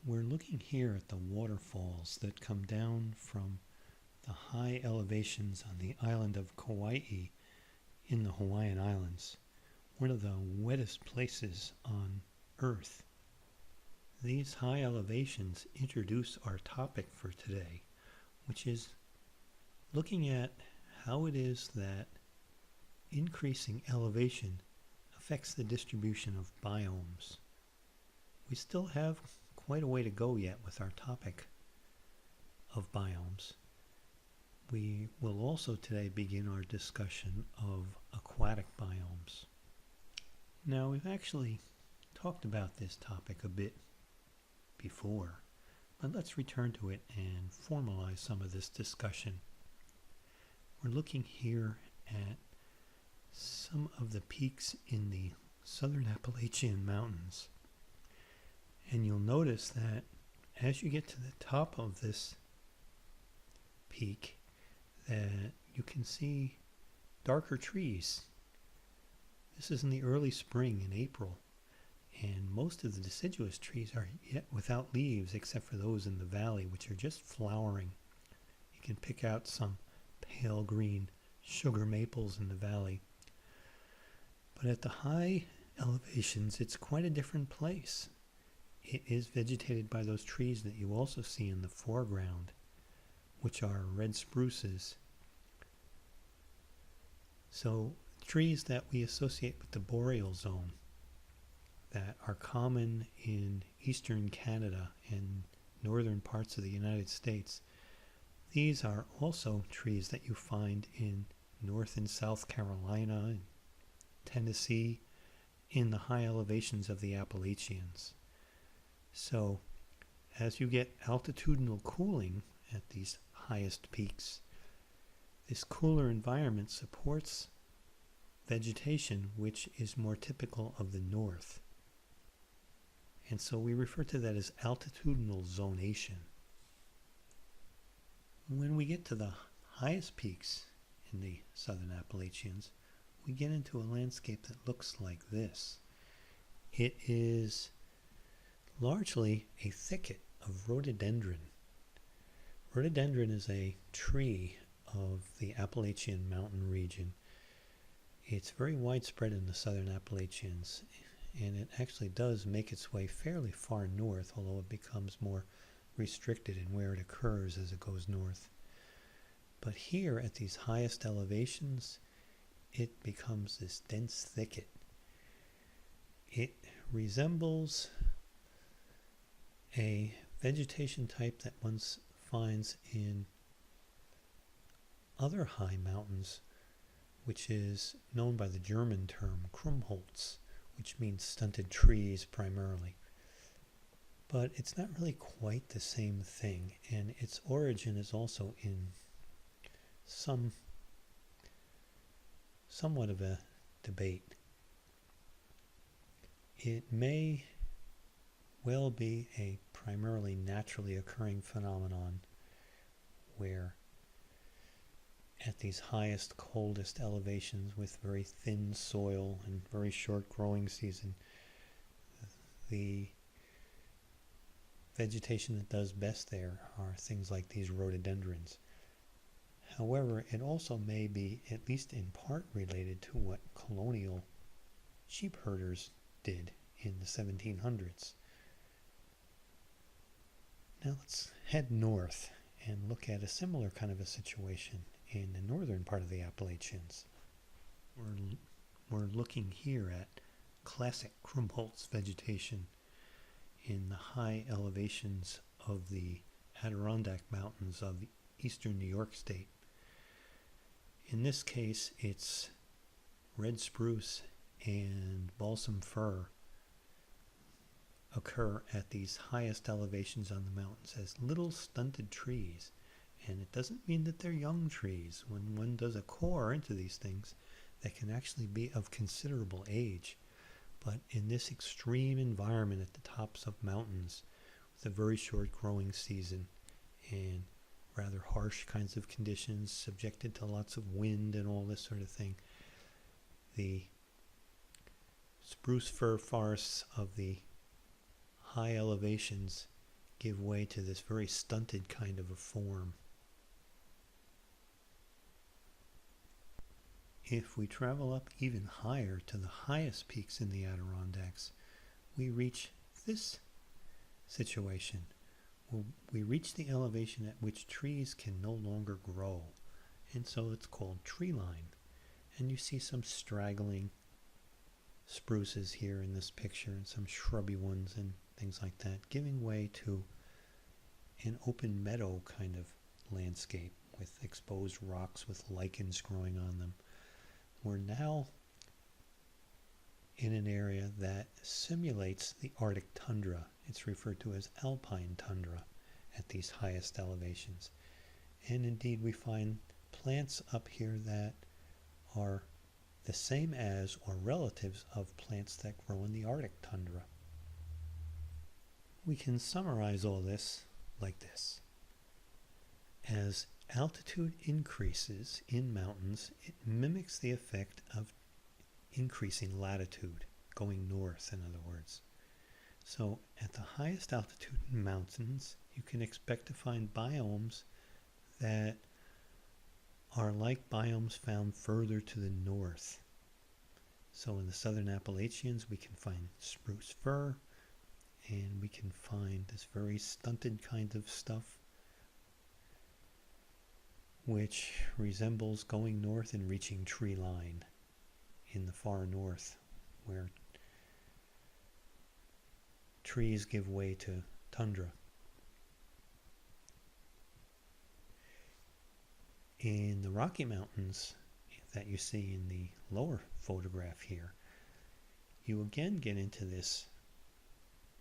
We're looking here at the waterfalls that come down from the high elevations on the island of Kauai in the Hawaiian Islands, one of the wettest places on Earth. These high elevations introduce our topic for today, which is looking at how it is that increasing elevation affects the distribution of biomes. We still have quite a way to go yet with our topic of biomes. We will also today begin our discussion of aquatic biomes. Now, we've actually talked about this topic a bit before, but let's return to it and formalize some of this discussion. We're looking here at some of the peaks in the southern Appalachian Mountains. And you'll notice that as you get to the top of this peak, that you can see darker trees. This is in the early spring in April, and most of the deciduous trees are yet without leaves except for those in the valley, which are just flowering. You can pick out some pale green sugar maples in the valley. But at the high elevations, it's quite a different place. It is vegetated by those trees that you also see in the foreground, which are red spruces. So trees that we associate with the boreal zone that are common in eastern Canada and northern parts of the United States, these are also trees that you find in North and South Carolina and Tennessee in the high elevations of the Appalachians. So as you get altitudinal cooling at these highest peaks, this cooler environment supports vegetation which is more typical of the north. And so we refer to that as altitudinal zonation. When we get to the highest peaks in the southern Appalachians, we get into a landscape that looks like this. It is largely a thicket of rhododendron. Rhododendron is a tree of the Appalachian mountain region. It's very widespread in the southern Appalachians, and it actually does make its way fairly far north, although it becomes more restricted in where it occurs as it goes north. But here at these highest elevations, it becomes this dense thicket. It resembles a vegetation type that one finds in other high mountains, which is known by the German term Krummholz, which means stunted trees primarily. But it's not really quite the same thing, and its origin is also in somewhat of a debate. It may well be a primarily naturally occurring phenomenon where at these highest, coldest elevations with very thin soil and very short growing season, the vegetation that does best there are things like these rhododendrons. However, it also may be at least in part related to what colonial sheep herders did in the 1700s. Now let's head north and look at a similar kind of a situation in the northern part of the Appalachians. We're looking here at classic Krummholz vegetation in the high elevations of the Adirondack Mountains of eastern New York State. In this case, it's red spruce and balsam fir occur at these highest elevations on the mountains as little stunted trees. And it doesn't mean that they're young trees. When one does a core into these things, they can actually be of considerable age. But in this extreme environment at the tops of mountains, with a very short growing season and rather harsh kinds of conditions, subjected to lots of wind and all this sort of thing, the spruce fir forests of the high elevations give way to this very stunted kind of a form. If we travel up even higher to the highest peaks in the Adirondacks, we reach this situation. We reach the elevation at which trees can no longer grow, and so it's called tree line. And you see some straggling spruces here in this picture and some shrubby ones and things like that, giving way to an open meadow kind of landscape with exposed rocks with lichens growing on them. We're now in an area that simulates the Arctic tundra. It's referred to as alpine tundra at these highest elevations. And indeed we find plants up here that are the same as or relatives of plants that grow in the Arctic tundra. We can summarize all this like this. As altitude increases in mountains, it mimics the effect of increasing latitude, going north in other words. So at the highest altitude in mountains, you can expect to find biomes that are like biomes found further to the north. So in the southern Appalachians, we can find spruce fir, and we can find this very stunted kind of stuff, which resembles going north and reaching tree line in the far north, where trees give way to tundra. In the Rocky Mountains that you see in the lower photograph here, you again get into this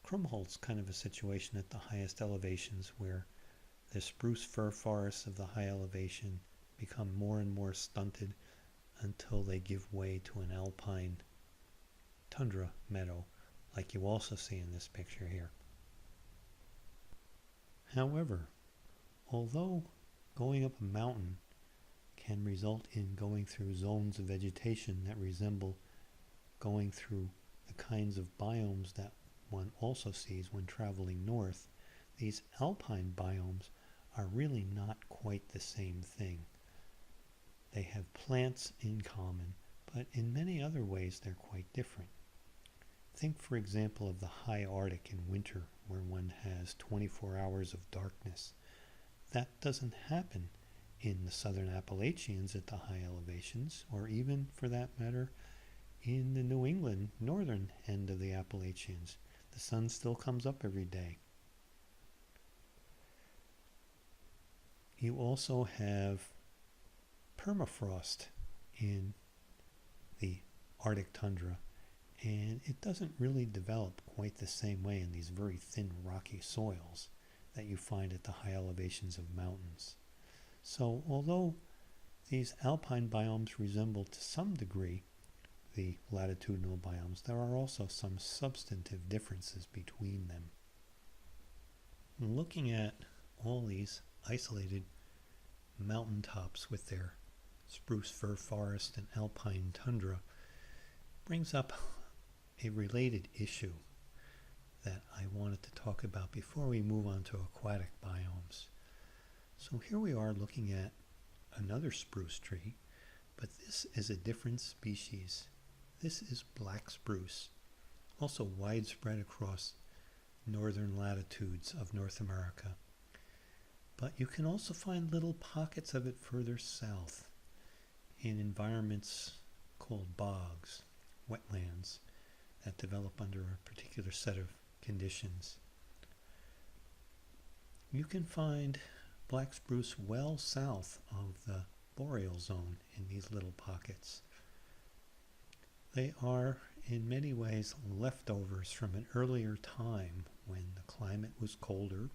Krumholtz kind of a situation at the highest elevations, where the spruce fir forests of the high elevation become more and more stunted until they give way to an alpine tundra meadow, like you also see in this picture here. However, although going up a mountain can result in going through zones of vegetation that resemble going through the kinds of biomes that one also sees when traveling north, these alpine biomes are really not quite the same thing. They have plants in common, but in many other ways they're quite different. Think, for example, of the high Arctic in winter, where one has 24 hours of darkness. That doesn't happen in the southern Appalachians at the high elevations, or even, for that matter, in the New England northern end of the Appalachians. The sun still comes up every day. You also have permafrost in the Arctic tundra, and it doesn't really develop quite the same way in these very thin rocky soils that you find at the high elevations of mountains. So although these alpine biomes resemble to some degree the latitudinal biomes, there are also some substantive differences between them. Looking at all these isolated mountaintops with their spruce fir forest and alpine tundra brings up a related issue that I wanted to talk about before we move on to aquatic biomes. So here we are looking at another spruce tree, but this is a different species. This is black spruce, also widespread across northern latitudes of North America. But you can also find little pockets of it further south in environments called bogs, wetlands, that develop under a particular set of conditions. You can find black spruce well south of the boreal zone in these little pockets. They are in many ways leftovers from an earlier time when the climate was colder,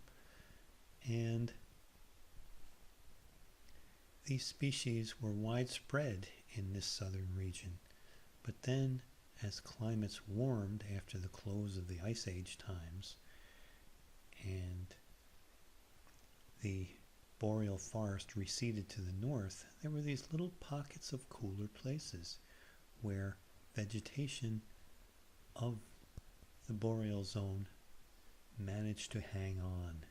and these species were widespread in this southern region. But then, as climates warmed after the close of the Ice Age times, and the boreal forest receded to the north, there were these little pockets of cooler places where vegetation of the boreal zone managed to hang on.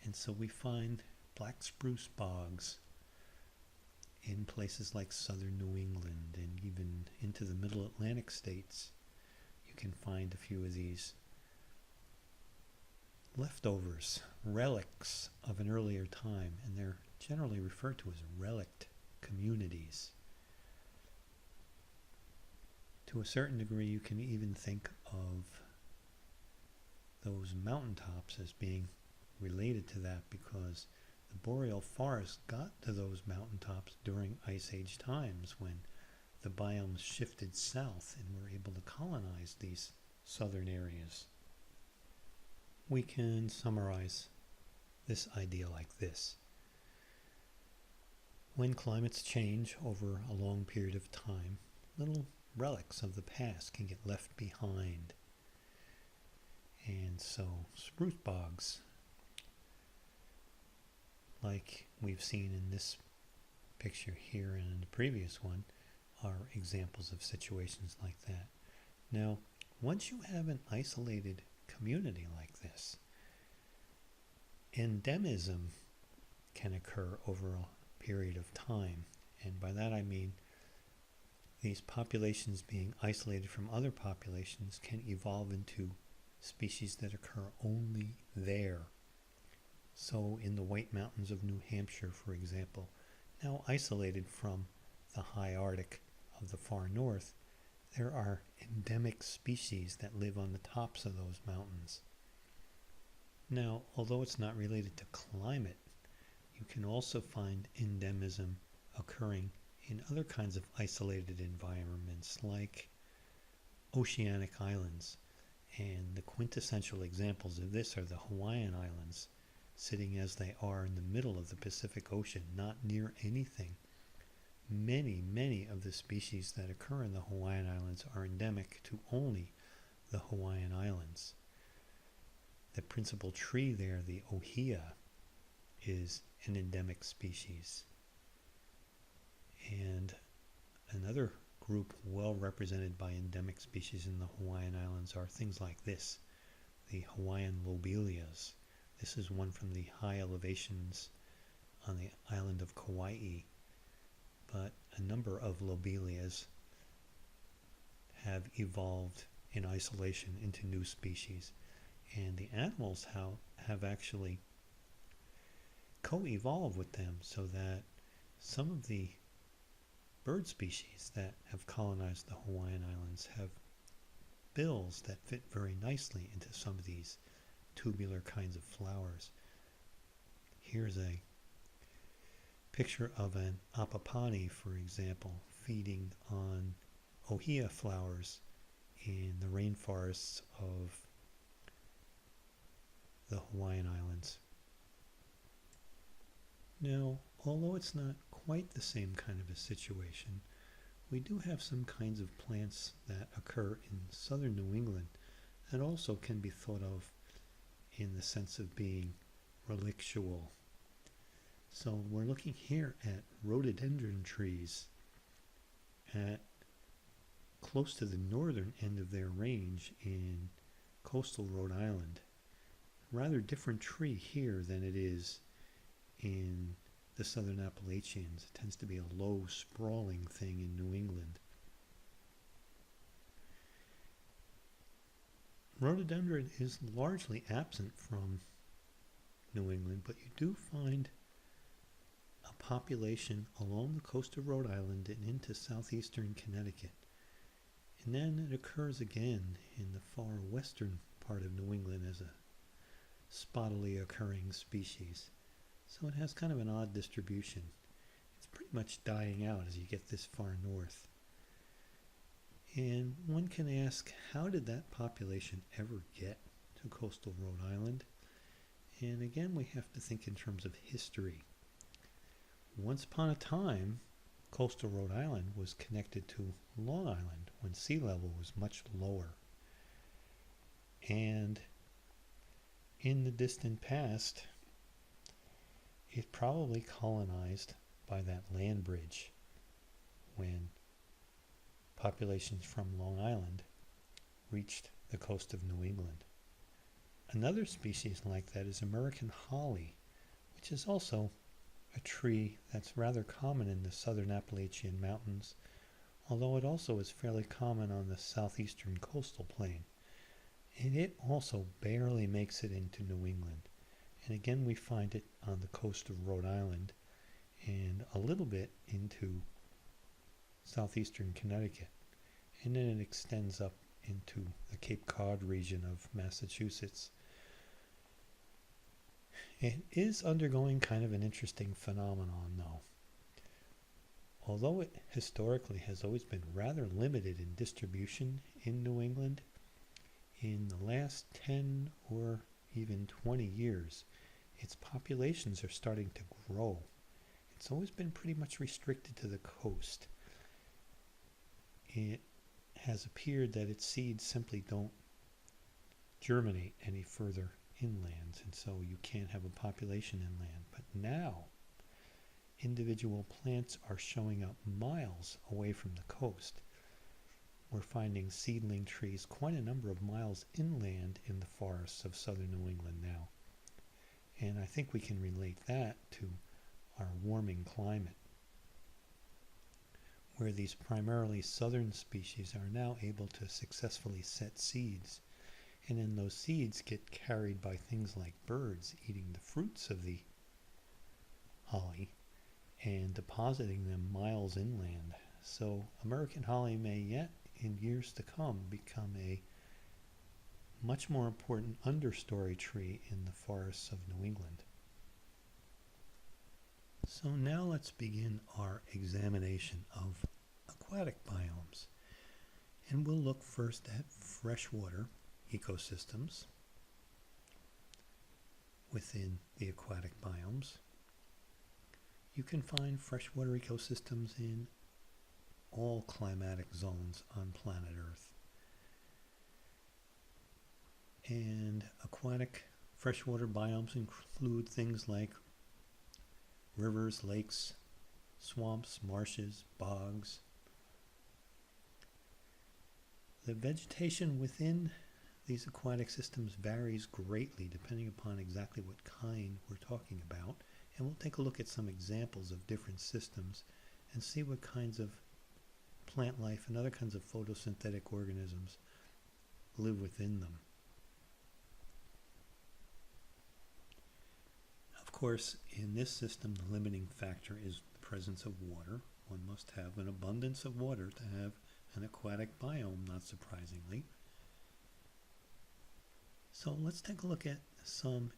And so we find black spruce bogs in places like southern New England and even into the middle Atlantic states. You can find a few of these leftovers, relics of an earlier time, and they're generally referred to as relict communities. To a certain degree, you can even think of those mountaintops as being related to that, because the boreal forest got to those mountaintops during Ice Age times when the biomes shifted south and were able to colonize these southern areas. We can summarize this idea like this. When climates change over a long period of time, little relics of the past can get left behind. And so spruce bogs, like we've seen in this picture here and in the previous one, are examples of situations like that. Now, once you have an isolated community like this, endemism can occur over a period of time. And by that I mean these populations being isolated from other populations can evolve into species that occur only there. So in the White Mountains of New Hampshire, for example, now isolated from the high Arctic of the far north, there are endemic species that live on the tops of those mountains. Now, although it's not related to climate, you can also find endemism occurring in other kinds of isolated environments like oceanic islands. And the quintessential examples of this are the Hawaiian Islands, sitting as they are in the middle of the Pacific Ocean, not near anything. Many of the species that occur in the Hawaiian Islands are endemic to only the Hawaiian Islands. The principal tree there, the ohia, is an endemic species. And another group well represented by endemic species in the Hawaiian Islands are things like this, the Hawaiian lobelias. This is one from the high elevations on the island of Kauai, but a number of lobelias have evolved in isolation into new species, and the animals have actually co-evolved with them, so that some of the bird species that have colonized the Hawaiian Islands have bills that fit very nicely into some of these tubular kinds of flowers. Here's a picture of an apapani, for example, feeding on ohia flowers in the rainforests of the Hawaiian Islands. Now, although it's not quite the same kind of a situation, we do have some kinds of plants that occur in southern New England that also can be thought of in the sense of being relictual. So we're looking here at rhododendron trees at close to the northern end of their range in coastal Rhode Island. Rather different tree here than it is in the southern Appalachians. It tends to be a low, sprawling thing in New England. Rhododendron is largely absent from New England, but you do find a population along the coast of Rhode Island and into southeastern Connecticut. And then it occurs again in the far western part of New England as a spottily occurring species. So it has kind of an odd distribution. It's pretty much dying out as you get this far north. And one can ask, how did that population ever get to coastal Rhode Island? And again, we have to think in terms of history. Once upon a time, coastal Rhode Island was connected to Long Island when sea level was much lower. And in the distant past, it probably colonized by that land bridge when populations from Long Island reached the coast of New England. Another species like that is American holly, which is also a tree that's rather common in the southern Appalachian Mountains, although it also is fairly common on the southeastern coastal plain. And it also barely makes it into New England. And again, we find it on the coast of Rhode Island and a little bit into southeastern Connecticut. And then it extends up into the Cape Cod region of Massachusetts. It is undergoing kind of an interesting phenomenon, though. Although it historically has always been rather limited in distribution in New England, in the last 10 or even 20 years, its populations are starting to grow. It's always been pretty much restricted to the coast. It has appeared that its seeds simply don't germinate any further inland, and so you can't have a population inland. But now, individual plants are showing up miles away from the coast. We're finding seedling trees quite a number of miles inland in the forests of southern New England now. And I think we can relate that to our warming climate, where these primarily southern species are now able to successfully set seeds. And then those seeds get carried by things like birds eating the fruits of the holly and depositing them miles inland. So American holly may yet, in years to come, become a much more important understory tree in the forests of New England. So now let's begin our examination of aquatic biomes. And we'll look first at freshwater ecosystems within the aquatic biomes. You can find freshwater ecosystems in all climatic zones on planet Earth. And aquatic freshwater biomes include things like rivers, lakes, swamps, marshes, bogs. The vegetation within these aquatic systems varies greatly depending upon exactly what kind we're talking about. And we'll take a look at some examples of different systems and see what kinds of plant life and other kinds of photosynthetic organisms live within them. Of course, in this system, the limiting factor is the presence of water. One must have an abundance of water to have an aquatic biome, not surprisingly. So let's take a look at some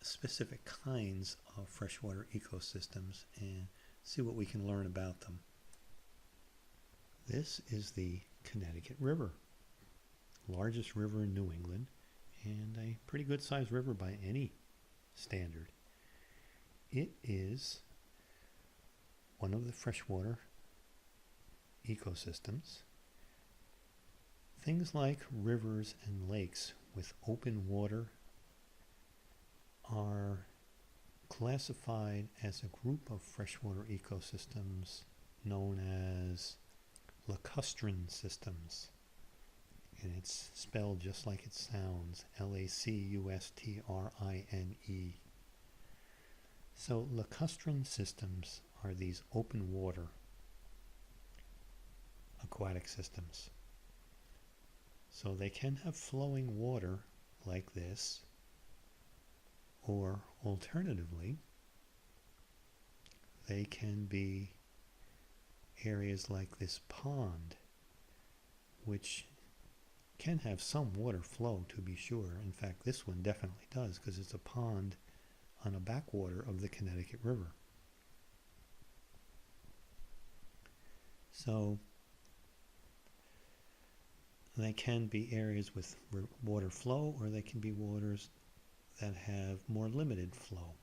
specific kinds of freshwater ecosystems and see what we can learn about them. This is the Connecticut River, largest river in New England, and a pretty good sized river by any standard. It is one of the freshwater ecosystems. Things like rivers and lakes with open water are classified as a group of freshwater ecosystems known as lacustrine systems. And it's spelled just like it sounds, Lacustrine. So lacustrine systems are these open water aquatic systems. So they can have flowing water like this, or alternatively, they can be areas like this pond, which can have some water flow to be sure. In fact, this one definitely does because it's a pond on a backwater of the Connecticut River. So they can be areas with water flow, or they can be waters that have more limited flow.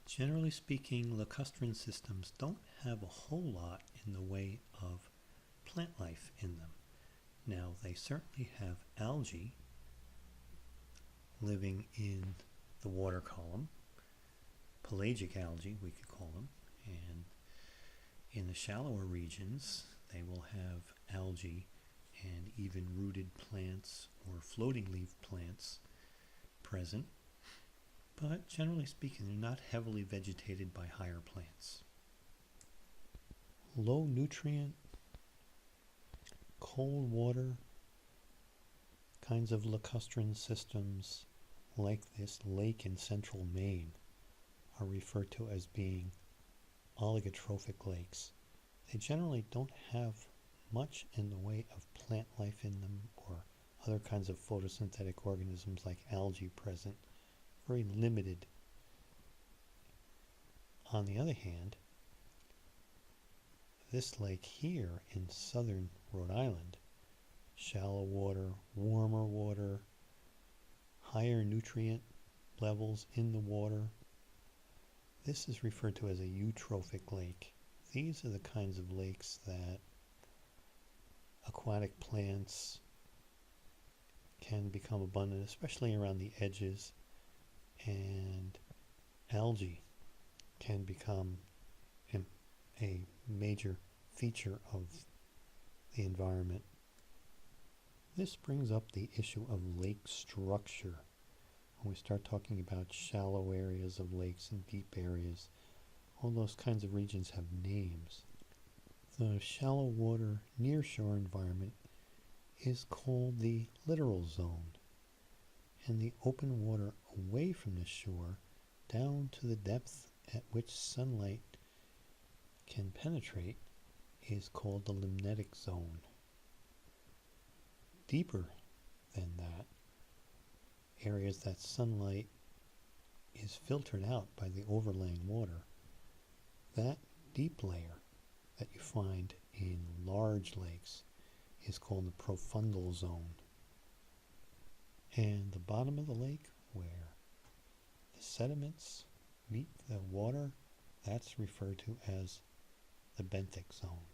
Generally speaking, lacustrine systems don't have a whole lot in the way of plant life in them. Now, they certainly have algae living in the water column, pelagic algae we could call them, and in the shallower regions they will have algae and even rooted plants or floating leaf plants present, but generally speaking, they're not heavily vegetated by higher plants. Low nutrient, cold water kinds of lacustrine systems like this lake in central Maine are referred to as being oligotrophic lakes. They generally don't have much in the way of plant life in them or other kinds of photosynthetic organisms like algae present. Very limited. On the other hand, this lake here in southern Rhode Island, shallow water, warmer water, higher nutrient levels in the water, this is referred to as a eutrophic lake. These are the kinds of lakes that aquatic plants can become abundant, especially around the edges, and algae can become a major feature of the environment. This brings up the issue of lake structure. When we start talking about shallow areas of lakes and deep areas, all those kinds of regions have names. The shallow water nearshore environment is called the littoral zone, and the open water away from the shore down to the depth at which sunlight can penetrate is called the limnetic zone. Deeper than that, areas that sunlight is filtered out by the overlaying water, that deep layer that you find in large lakes is called the profundal zone. And the bottom of the lake, where the sediments meet the water, that's referred to as the benthic zone.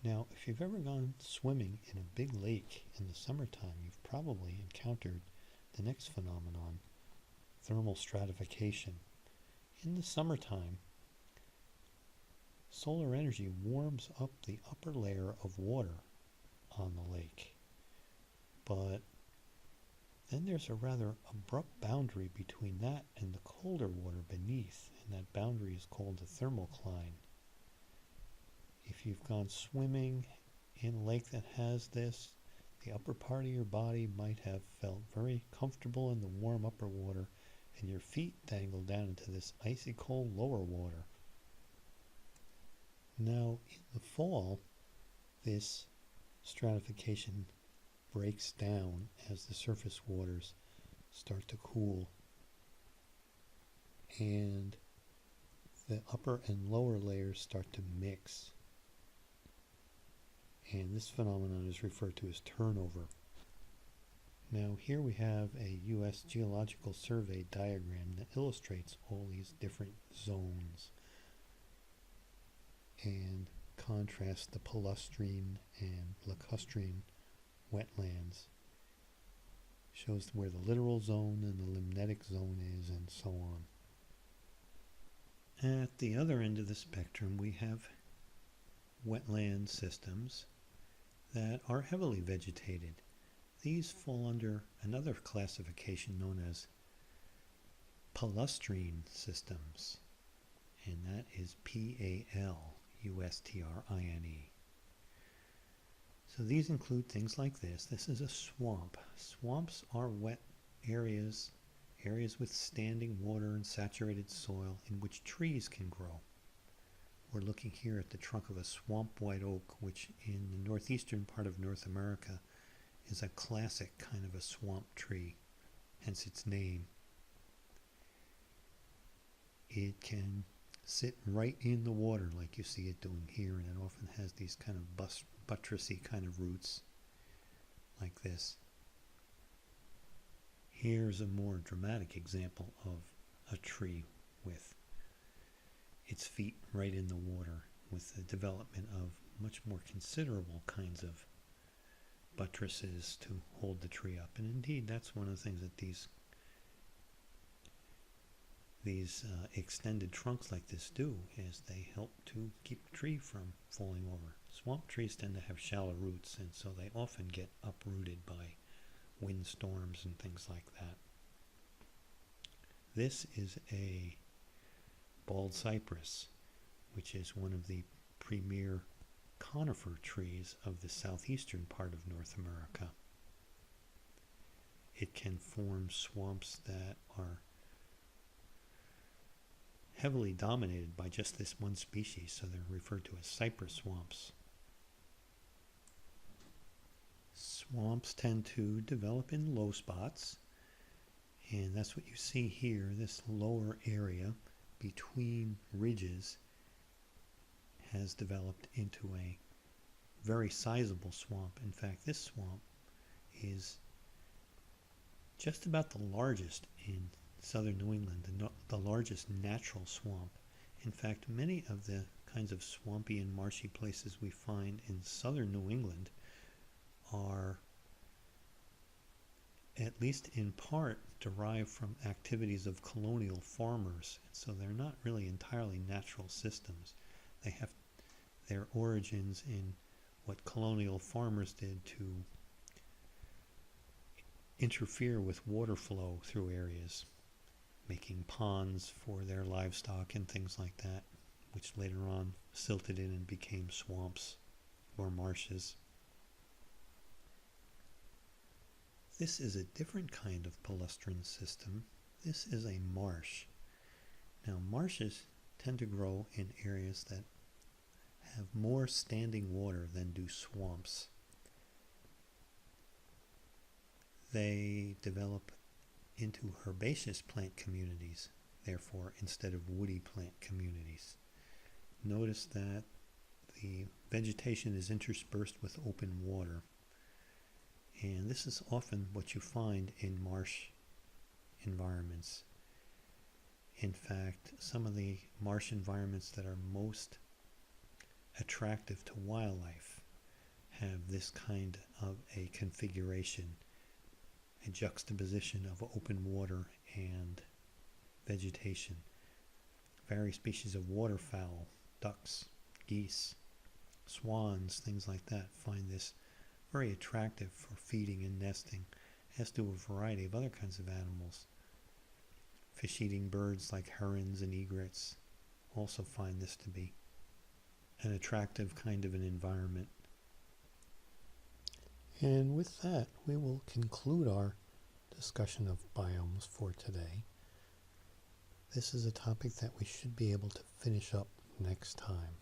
Now, if you've ever gone swimming in a big lake in the summertime, you've probably encountered the next phenomenon, thermal stratification. In the summertime, solar energy warms up the upper layer of water on the lake. But then there's a rather abrupt boundary between that and the colder water beneath, and that boundary is called the thermocline. If you've gone swimming in a lake that has this, the upper part of your body might have felt very comfortable in the warm upper water, and your feet dangle down into this icy cold lower water. Now, in the fall, this stratification breaks down as the surface waters start to cool, and the upper and lower layers start to mix. And this phenomenon is referred to as turnover. Now here we have a U.S. Geological Survey diagram that illustrates all these different zones and contrasts the palustrine and lacustrine wetlands. Shows where the littoral zone and the limnetic zone is, and so on. At the other end of the spectrum, we have wetland systems that are heavily vegetated. These fall under another classification known as palustrine systems, and that is Palustrine. So these include things like this. This is a swamp. Swamps are wet areas with standing water and saturated soil in which trees can grow. We're looking here at the trunk of a swamp white oak, which in the northeastern part of North America is a classic kind of a swamp tree, hence its name. It can sit right in the water like you see it doing here, and it often has these kind of buttressy kind of roots like this. Here's a more dramatic example of a tree with its feet right in the water, with the development of much more considerable kinds of buttresses to hold the tree up. And indeed, that's one of the things that these extended trunks like this do, is they help to keep the tree from falling over. Swamp trees tend to have shallow roots, and so they often get uprooted by windstorms and things like that. This is a bald cypress, which is one of the premier conifer trees of the southeastern part of North America. It can form swamps that are heavily dominated by just this one species, so they're referred to as cypress swamps. Swamps tend to develop in low spots, and that's what you see here. This lower area between ridges has developed into a very sizable swamp. In fact, this swamp is just about the largest in southern New England, the largest natural swamp. In fact, many of the kinds of swampy and marshy places we find in southern New England are, at least in part, derived from activities of colonial farmers. So they're not really entirely natural systems. They have their origins in what colonial farmers did to interfere with water flow through areas, making ponds for their livestock and things like that, which later on silted in and became swamps or marshes. This is a different kind of palustrine system. This is a marsh. Now, marshes tend to grow in areas that have more standing water than do swamps. They develop into herbaceous plant communities, therefore, instead of woody plant communities. Notice that the vegetation is interspersed with open water. And this is often what you find in marsh environments. In fact, some of the marsh environments that are most attractive to wildlife have this kind of a configuration, a juxtaposition of open water and vegetation. Various species of waterfowl, ducks, geese, swans, things like that, find this very attractive for feeding and nesting, as do a variety of other kinds of animals. Fish-eating birds like herons and egrets also find this to be an attractive kind of an environment. And with that, we will conclude our discussion of biomes for today. This is a topic that we should be able to finish up next time.